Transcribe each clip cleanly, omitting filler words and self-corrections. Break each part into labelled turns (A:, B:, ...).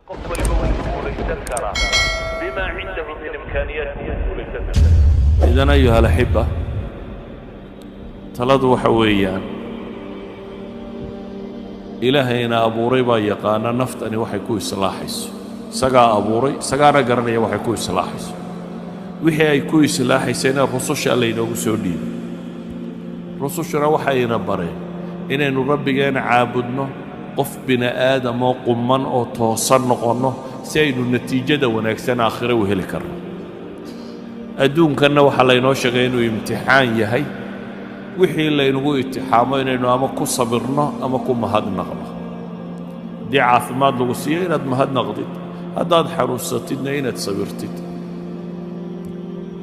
A: قفل وليس تذكر بما عنده من إمكانيات وليس تذكر.
B: إذن أيها الأحبة تلدوا حويا إلهينا أبو ريبا يقانا نفتني وحيكو إصلاحيس سقا أبو ري سقانا قرنيا وحيكو إصلاحيس وحي أيكو إصلاحيسين الرسوش اللي نوسودين رسوشنا وحينا برين إنه ربنا عابدنا قف بنا آدم وقمان أو توصل نقنه سيد النتيجة ونكسن آخره وهلكر أدون كنا وحلينا شغينو امتحان يهي وحي اللي نقول اتحامين إنه أما كو صبرنا أما كو مهد نغمة دي عاثمات لغسية إناد مهد نغضيت هداد حروستنا إناد صبرتت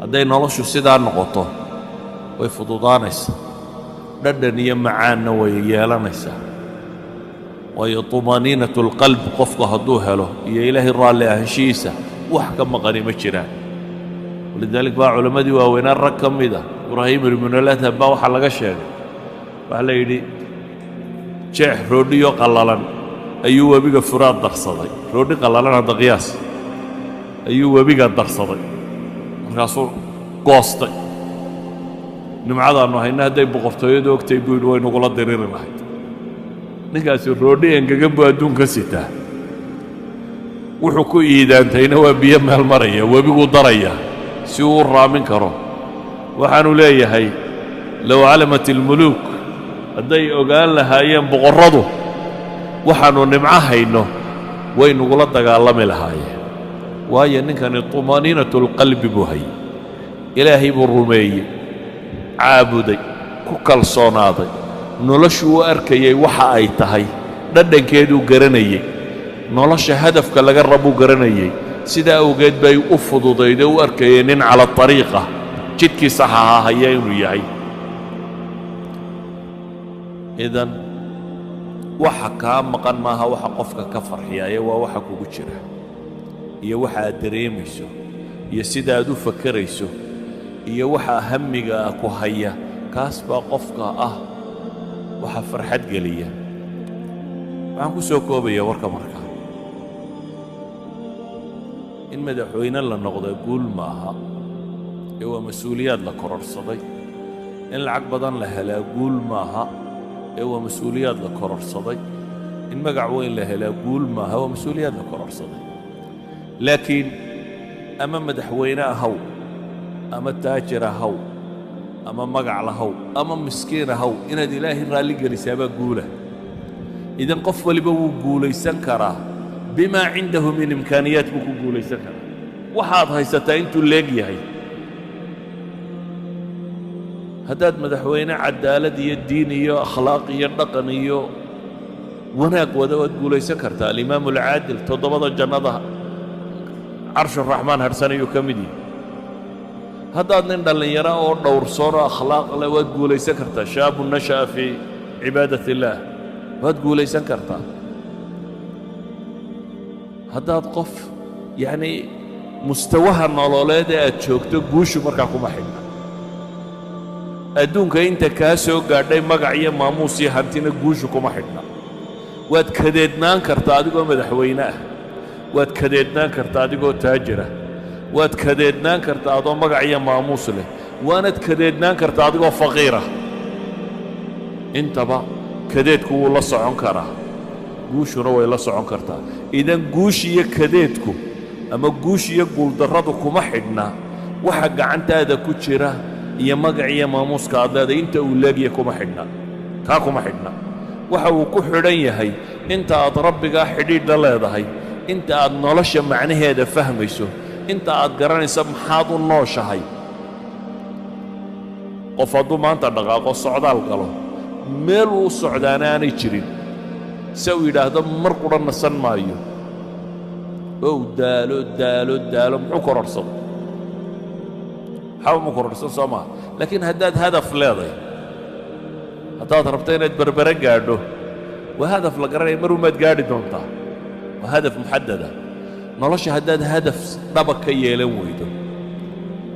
B: هداي نلاشو سيدان نغطه ويفضودانيس ردنيا معانا ويالانيسا وهي طمانينة القلب قفك هدوها له يا إلهي الرالي أهشيسة وحكم مغاني جيران ولذلك بقى علماء دي وين الرقم ده إبراهيم بن الله بقى وحلقة شيء وحلا يدي شيخ روديو قلالان أيوة بيجا فراد دخصدي رودي قلالان هذا قياس أيوة بيجا دخصدي رسول قاصد نمعذر إنه هنا ده بقفتو يدوك تيبون وين وقلا درير واحد ninkaasi roodhi engegan buu adduunka sitaa wuxuu ku iidaantayna waa biyo meel maraya webiguu daraya si uu u raamin karo waxaanu leeyahay low calamat ilmuluuk hadday ogaan lahaayeen boqorradu waxaanu nimco hayno way nugula dagaalami lahaayeen waayo ninkani طumaaniinatu lqalbi buu hayay ilaahay buu rumeeyey caabuday ku kalsoonaaday noloshu u arkayay waxa ay tahay dhadhankeedu garanayay nolosha hadafka laga rabo garanayay sida awgeed bay u fududeeyay u arkayeen in ala tariiqa jidkii saxaha haya inuu yahay idan waxa ka maqan maaha waxa qofka ka farxiyay waa waxa kugu jira iyo waxa aad dareemayso iyo sida aad u fakarayso iyo waxa hamiga ku haya kaas baa qofka waxa farxad galiya waxaan ku soo koobaya warka marka in madaxweyne la noqdo guul maaha ee waa mas'uuliyad la kororsaday in lacag badan la helaa guul maaha ee waa mas'uuliyad la kororsaday in magac weyn la helaa guul maaha waa mas'uuliyad la kororsaday laakiin ama madaxweyne ahaw ama taajir ahaw أما مقع لهو أما مسكين هو إن إلهي رالي قريسابا قوله إذن قف ولبو قوله يسنكره بما عنده من إمكانيات بكو قوله يسنكره وحاض هاي ستاينتو الليقيا هاي هداد مدحوينة عدالة الدينية أخلاقية رقنية وناك ودوات قوله يسنكرتها الإمام العادل تضبط الجنة عرش الرحمن هرساني يكمدي هذا نندل يرى أو دور صورة أخلاق لا وتقول ليس كرتا شاب نشأ في عبادة الله وتقول ليس كرتا هذا قف يعني مستواها النولاد أتشوك تقوش مركعكم حنا أدونك أنت كاسو قاعدين مقعية ماموسي هانتين قوشكم حنا واتكددنا كرتا ديكو مدحويناه واتكددنا كرتا ديكو تاجره waad kadeednaan kartaa adoo magac iyo maamuus leh waanad kadeednaan kartaa adigoo faqiira intaba kadeedku wuu la socon karaa guushuna way la socon kartaa idan guush iyo kadeedku ama guush iyo guuldarradu kuma xidhna waxa gacantaada ku jira iyo magac iyo maamuuska aad leedahay inta uu leegiya kuma xidhna kaa kuma xidhna waxa uu ku xidhan yahay inta aad rabbigaa xidhiidh la leedahay inta aad nolosha macnaheeda fahmayso inta aad garanaysa maxaad u nooshahay qof hadduu maanta dhaqaaqo socdaal galo meel uu socdaana aanay jirin se uu yidhaahdo mar qudha nasan maayo ow daalo daalo daalo muxuu kororsado maxaa uma kororsan soo maha laakiin haddaad hadaf leedahay haddaad rabto inaad berbere gaadho waa hadaf la garanaya mar umaad gaadhi doontaa waa hadaf muxadada nolosha haddaad hadaf dhaba ka yeelan weydo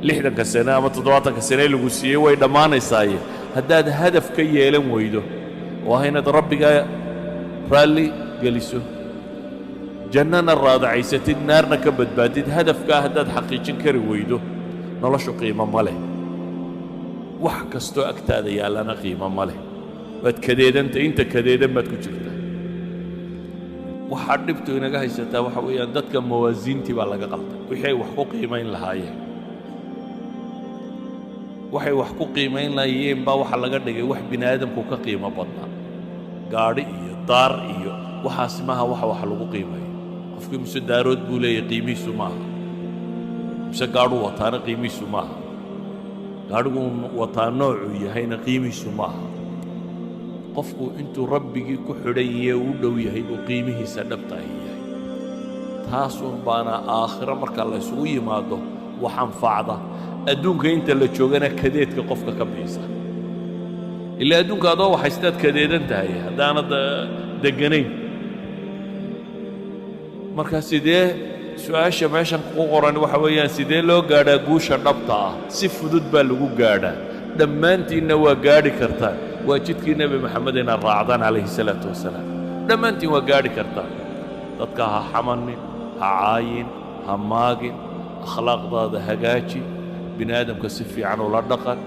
B: 60 sano ama 70 sano lagu siiyay way dhamaanaysay haddaad hadaf ka yeelan weydo waa inaad rabbiga raalli geliso jannana raadacaysatid naarna ka badbaadid hadafkaa haddaad xaqiijin kari weydo noloshu qiimo ma leh wax kastoo agtaada yaallana qiimo ma leh waad kadeedanta inta kadeedan baad ku jirtaa waxaa dhibtu inaga haysataa waxa weeyaan dadka mawaasiintii baa laga qalday wixii ay wax ku qiimayn lahaayeen waxay wax ku qiimayn lahaayeen baa waxa laga dhigay wax bini aadamku ka qiimo badnaa gaadhi iyo daar iyo waxaas maaha wax lagu qiimeeyo qofkii mise daarood buu leeyahay qiimihiisu maaha mise gaadhuu wataana qiimihiisu maaha gaadhigu wataa noocuu yahayna qiimihiisu maaha qofku intuu rabbigii ku xidhan yahay u dhow yahay uu qiimihiisa dhabta ay yahay taasuun baana aakhiro marka la isugu yimaado wax anfacda adduunka inta la joogana kadeedka qofka ka bixisa ilaa adduunka adoo waxaystaad kadeedan tahay haddaanad deganayn marka sidee su-aasha meeshan ku qoran waxa weeyaan sidee loo gaadhaa guusha dhabta ah si fudud baa lagu gaadhaa dhammaantiinna waa gaadhi kartaan waa jidkii nebi maxamed inaad raacdaan calayhi salaatu wasalaam dhammaantiin waa gaadhi kartaan dadka ha xamanin ha caayin ha maagin akhlaaqdaada hagaaji bini aadamka si fiican ula dhaqan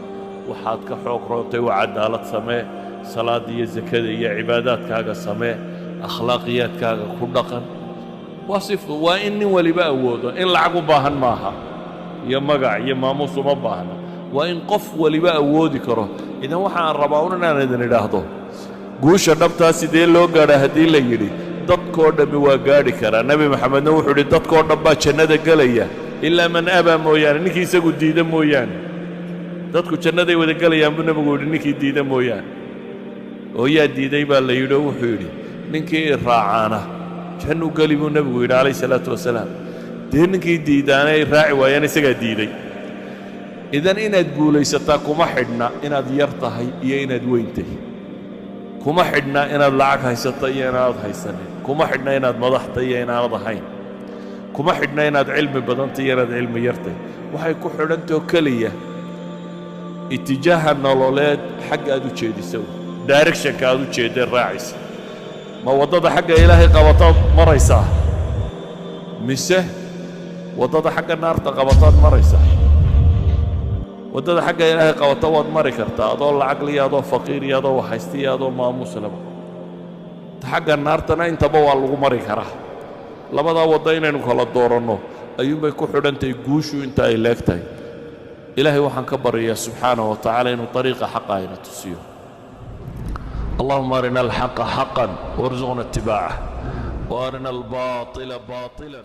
B: waxaad ka xoog roontay waa cadaalad samee salaada iyo zakada iyo cibaadaadkaaga samee akhlaaqiyaadkaaga ku dhaqan waa in nin waliba awoodo in lacag u baahan maaha iyo magac iyo maamuus uma baahna waa in qof waliba awoodi karo idan waxaan rabaa un inaan idin idhaahdo guusha dhabtaa sidee loo gaadhaa haddii la yidhi dadkoo dhammi waa gaadhi karaa nebi maxamedna wuxuu yidhi dadkoo dhan baa jannada gelaya ilaa man abaa mooyaane ninkii isagu diida mooyaane dadku jannaday wada gelayaan buu nebigu yidhi ninkii diida mooyaane oo yaa diiday baa la yidhi oo wuxuu yidhi ninkii i raacaana jannu geli buu nebigu yidhi calayhi salaatu wasalaam dee ninkii diidaana ay raaci waayaan isagaa diiday idan inaad guulaysataa kuma xidhna inaad yar tahay iyo inaad weyn tahay kuma xidhna inaad lacag haysata iyo inaanad haysanin kuma xidhna inaad madax tahay iyo inaanad ahayn kuma xidhna inaad cilmi badan tahay iyo inaad cilmi yar tahay waxay ku xidhantao keliya itijaaha nololeed xagga aad u jeedisa directionka aad u jeeddee raacaysa ma waddada xagga ilaahay qabataad maraysaa mise waddada xagga naarta qabataad maraysaa waddada xagga ilaahay qabata waad mari kartaa adoo lacag liya adoo faqiir iyo adoo waxhaysta iyo adoo maamuus laba ta xagga naartana intaba waa lagu mari karaa labadaa wadda inaynu kala dooranno ayuunbay ku xidhantahay guushu inta ay leeg tahay ilaahay waxaan ka baryayaa subxaanahu wa tacaala inuu طariiqa xaqa ayna tusiyo اللهم أرنا الحق حقا وارزقنا اتباعه وأرنا الباطل باطلا